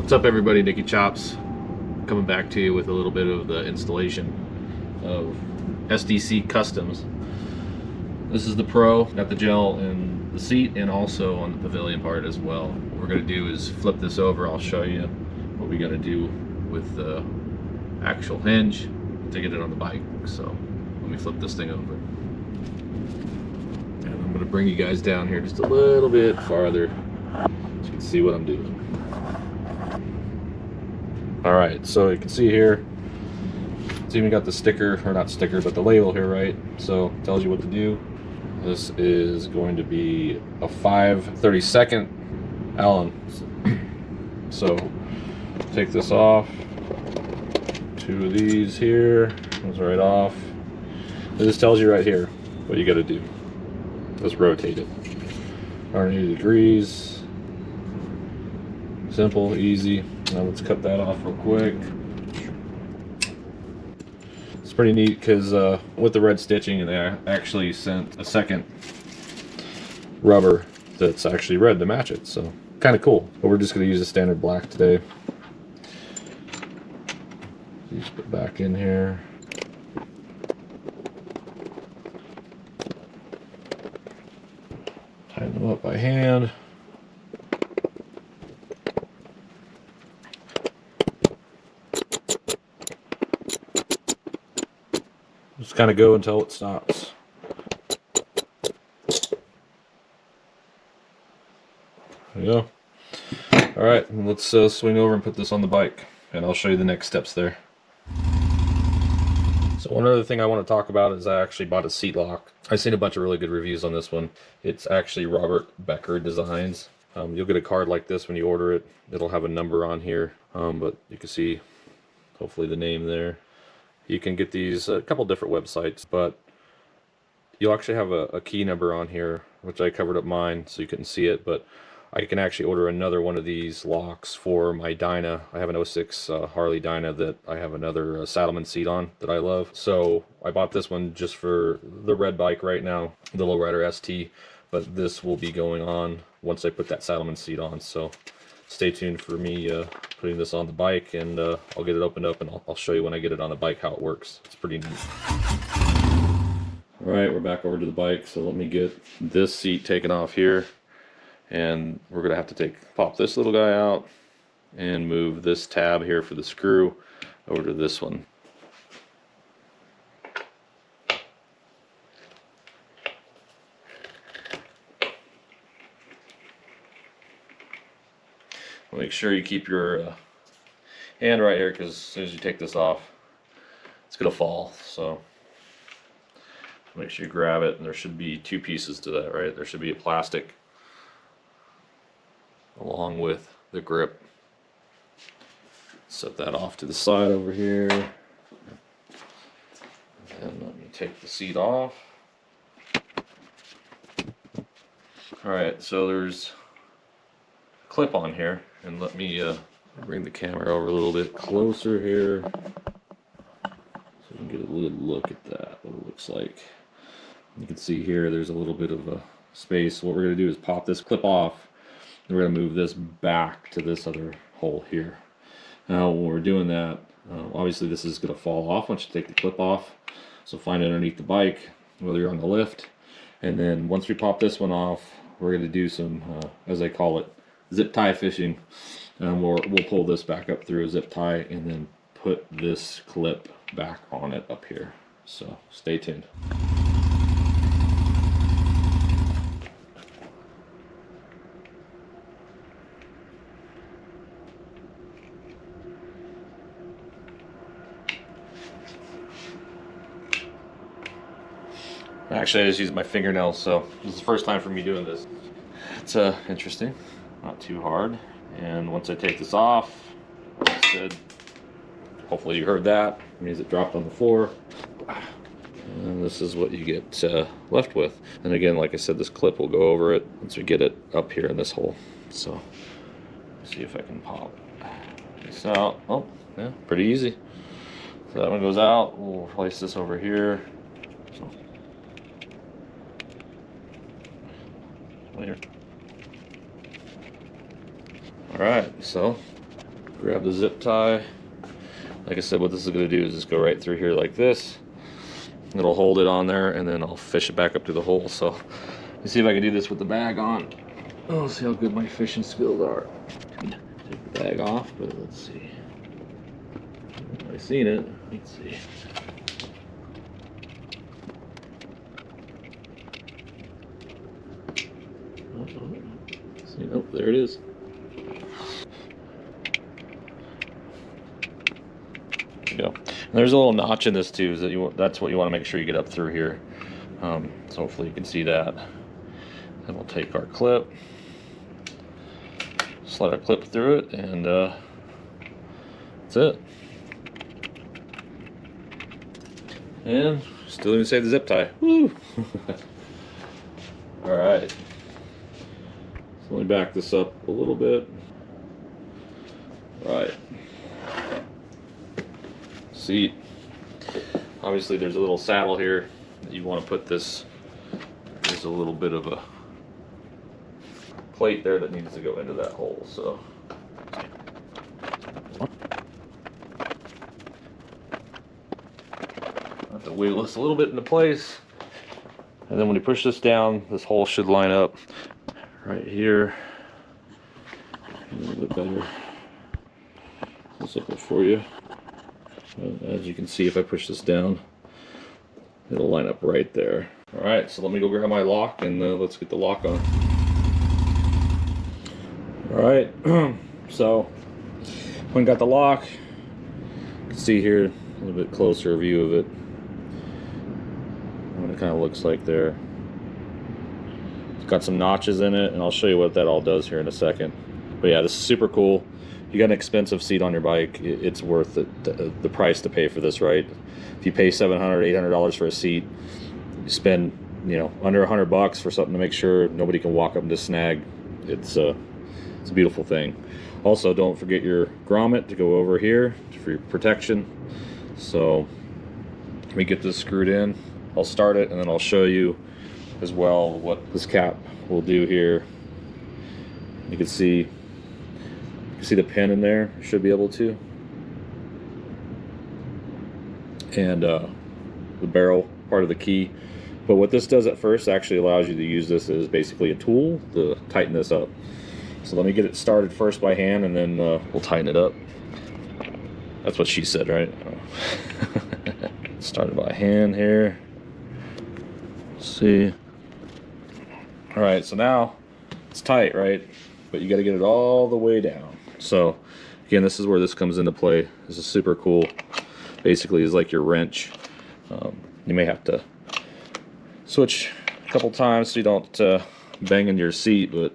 What's up everybody, Nicky Chops coming back to you with a little bit of the installation of SDC Customs. This is the Pro, got the gel in the seat and also on the pavilion part as well. What we're going to do is flip this over. I'll show you what we got to do with the actual hinge to get it on the bike. So let me flip this thing over. And I'm going to bring you guys down here just a little bit farther so you can see what I'm doing. Alright, so you can see here, it's even got the sticker, or not sticker, but the label here, right? So it tells you what to do. This is going to be a 5/32 Allen. So take this off. Two of these here, comes right off. This tells you right here what you got to do. Just rotate it. 180 degrees. Simple, easy. Now let's cut that off real quick. It's pretty neat because with the red stitching, they actually sent a second rubber that's actually red to match it. So kind of cool. But we're just going to use the standard black today. Just put back in here. Tighten them up by hand. Just kind of go until it stops. There you go. Alright, let's swing over and put this on the bike, and I'll show you the next steps there. So one other thing I want to talk about is I actually bought a seat lock. I've seen a bunch of really good reviews on this one. It's actually Robert Becker Designs. You'll get a card like this when you order it. It'll have a number on here, but you can see hopefully the name there. You can get these a couple different websites, but you'll actually have a key number on here, which I covered up mine so you couldn't see it, but I can actually order another one of these locks for my Dyna. I have an 06 Harley Dyna that I have another Saddlemen seat on that I love. So I bought this one just for the red bike right now, the Lowrider ST, but this will be going on once I put that Saddlemen seat on. So stay tuned for me putting this on the bike, and I'll get it opened up and I'll show you when I get it on the bike how it works. It's pretty neat. Alright, we're back over to the bike, so let me get this seat taken off here, and we're going to have to pop this little guy out and move this tab here for the screw over to this one. Make sure you keep your hand right here, because as soon as you take this off, it's going to fall. So make sure you grab it, and there should be two pieces to that, right? There should be a plastic along with the grip. Set that off to the side over here. And let me take the seat off. Alright, so there's a clip on here. And let me bring the camera over a little bit closer here so you can get a little look at that, what it looks like. You can see here there's a little bit of a space. What we're going to do is pop this clip off, and we're going to move this back to this other hole here. Now when we're doing that, obviously this is going to fall off once you take the clip off, so find it underneath the bike, whether you're on the lift. And then once we pop this one off, we're going to do some, as I call it, zip tie fishing. We'll pull this back up through a zip tie and then put this clip back on it up here. So stay tuned. Actually, I just used my fingernails, so this is the first time for me doing this. It's interesting, not too hard. And once I take this off, like I said, hopefully you heard that. It means it dropped on the floor. And this is what you get left with. And again, like I said, this clip will go over it once we get it up here in this hole. So, see if I can pop this out. Oh, yeah, pretty easy. So that one goes out. We'll place this over here. So, later. Alright, so Grab the zip tie. Like I said, what this is going to do is just go right through here like this. It'll hold it on there, and then I'll fish it back up to the hole. So let's see if I can do this with the bag on. Oh, let's see how good my fishing skills are. Take the bag off, but let's see. I've seen it. Let's see. See, oh, there it is. There you go. And there's a little notch in this too. That's what you want to make sure you get up through here. So hopefully you can see that. Then we'll take our clip, slide our clip through it, and that's it. And still didn't save the zip tie. Woo! All right. So let me back this up a little bit. All right. Seat. Obviously, there's a little saddle here that you want to put this. There's a little bit of a plate there that needs to go into that hole. So. Have to wiggle this a little bit into place, and then when you push this down, this hole should line up right here. A little bit better. This up for you. As you can see, if I push this down, it'll line up right there. All right, so let me go grab my lock, and let's get the lock on. All right, so when got the lock, you can see here a little bit closer view of it. What it kind of looks like there. It's got some notches in it, and I'll show you what that all does here in a second. But yeah, this is super cool. You got an expensive seat on your bike, it's worth it, the price to pay for this, right? If you pay $700, $800 for a seat, you spend, you know, under $100 for something to make sure nobody can walk up and just snag. It's a beautiful thing. Also, don't forget your grommet to go over here for your protection. So let me get this screwed in. I'll start it, and then I'll show you as well what this cap will do here. You can see the pin in there. You should be able to. And the barrel part of the key. But what this does at first actually allows you to use this as basically a tool to tighten this up. So let me get it started first by hand, and then we'll tighten it up. That's what she said, right? Started by hand here. Let's see. All right, so now it's tight, right? But you got to get it all the way down. So again, this is where this comes into play. This is super cool. Basically, it's like your wrench. You may have to switch a couple times so you don't bang into your seat, but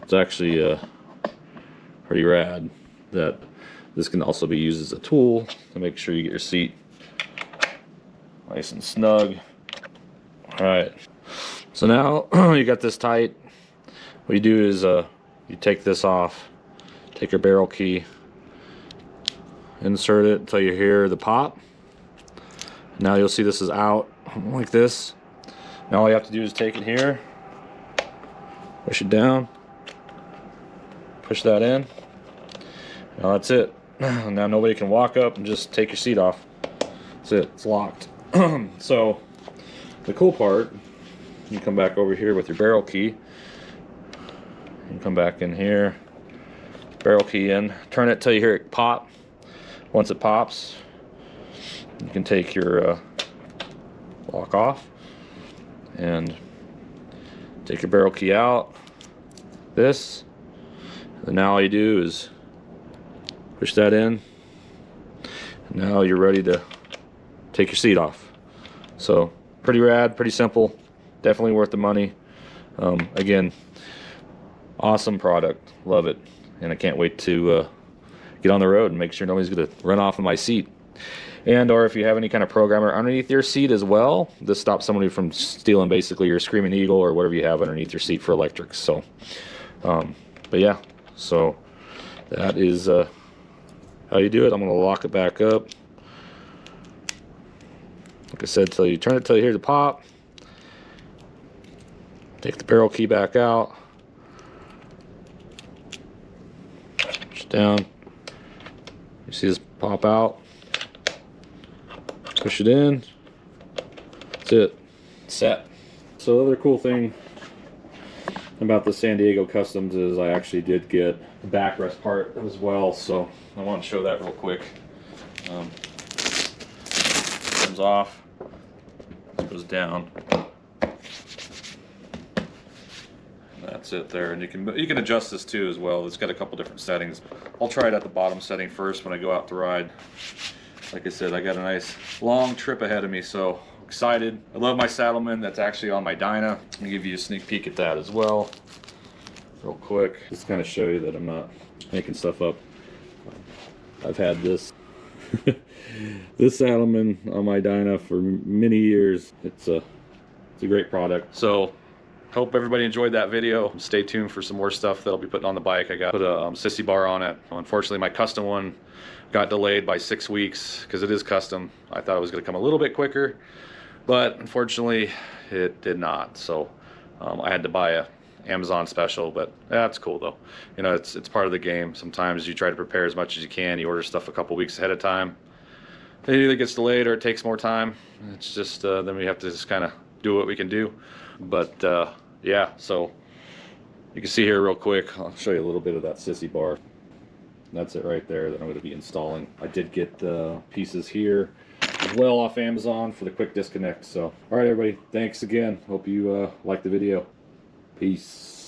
it's actually pretty rad that this can also be used as a tool to make sure you get your seat nice and snug. All right, so now you got this tight. What you do is you take this off, take your barrel key, insert it until you hear the pop. Now you'll see this is out like this. Now all you have to do is take it here, push it down, push that in. Now that's it. Now nobody can walk up and just take your seat off. That's it, it's locked. So the cool part, you come back over here with your barrel key. You come back in here, barrel key in, turn it till you hear it pop. Once it pops, you can take your lock off and take your barrel key out. This, and now all you do is push that in. And now you're ready to take your seat off. So pretty rad, pretty simple, definitely worth the money. Again, awesome product, love it, and I can't wait to get on the road and make sure nobody's gonna run off of my seat. And or if you have any kind of programmer underneath your seat as well, this stops somebody from stealing basically your Screaming Eagle or whatever you have underneath your seat for electrics. So but yeah, so that is how you do it. I'm gonna lock it back up, like I said, till you turn it till you hear the pop. Take the barrel key back out, push it down, You see this pop out, push it in, that's it, set. So the other cool thing about the San Diego Customs is I actually did get a backrest part as well, so I want to show that real quick. Comes off, goes down. That's it there, and you can adjust this too as well. It's got a couple different settings. I'll try it at the bottom setting first when I go out to ride. Like I said, I got a nice long trip ahead of me, so excited. I love my Saddlemen. That's actually on my Dyna. Let me give you a sneak peek at that as well, real quick. Just kind of show you that I'm not making stuff up. I've had this this Saddlemen on my Dyna for many years. It's a great product. So hope everybody enjoyed that video. Stay tuned for some more stuff that I'll be putting on the bike. I got put a sissy bar on it. Unfortunately, my custom one got delayed by 6 weeks because it is custom. I thought it was going to come a little bit quicker, but unfortunately it did not. So I had to buy a Amazon special, but that's cool though. You know, it's part of the game. Sometimes you try to prepare as much as you can. You order stuff a couple weeks ahead of time. It either gets delayed or it takes more time. It's just then we have to just kind of do what we can do. But yeah, so you can see here real quick, I'll show you a little bit of that sissy bar. That's it right there that I'm going to be installing. I did get the pieces here as well off Amazon for the quick disconnect. So all right everybody, thanks again. Hope you liked the video. Peace.